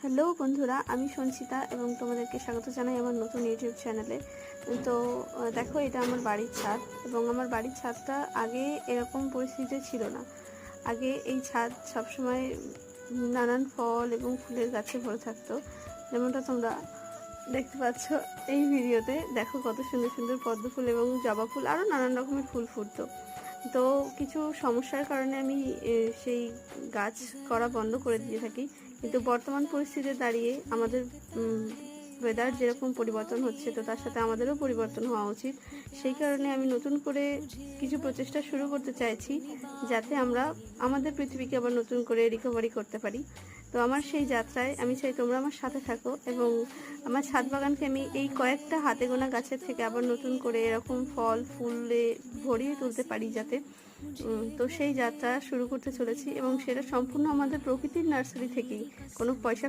Hello বন্ধুরা, আমি সঞ্চিতা এবং তোমাদেরকে স্বাগত জানাই আমার নতুন ইউটিউব চ্যানেলে। তো দেখো, এটা আমার বাড়ির ছাদ এবং আমার বাড়ির ছাদটা আগে এরকম পরিস্থিতি ছিল না। আগে এই ছাদ সবসময় নানান ফল এবং ফুলের গাছে ভরে থাকতো, যেমনটা তোমরা দেখতে পাচ্ছ এই ভিডিওতে। দেখো কত সুন্দর সুন্দর পদ্ম ফুল এবং জবা ফুল আরও নানান রকমের ফুল ফুটতো। তো কিছু সমস্যার কারণে আমি সেই গাছ করা বন্ধ করে দিয়ে থাকি। কিন্তু বর্তমান পরিস্থিতিতে দাঁড়িয়ে আমাদের ওয়েদার যেরকম পরিবর্তন হচ্ছে, তো তার সাথে আমাদেরও পরিবর্তন হওয়া উচিত। সেই কারণে আমি নতুন করে কিছু প্রচেষ্টা শুরু করতে চাইছি, যাতে আমরা আমাদের পৃথিবীকে আবার নতুন করে রিকভারি করতে পারি। তো আমার সেই যাত্রায় আমি চাই তোমরা আমার সাথে থাকো এবং আমার ছাদ বাগানকে আমি এই কয়েকটা হাতে গোনা গাছের থেকে আবার নতুন করে এরকম ফল ফুলে ভরিয়ে তুলতে পারি যাতে। তো সেই যাত্রা শুরু করতে চলেছি এবং সেটা সম্পূর্ণ আমাদের প্রকৃতির নার্সারি থেকেই, কোনো পয়সা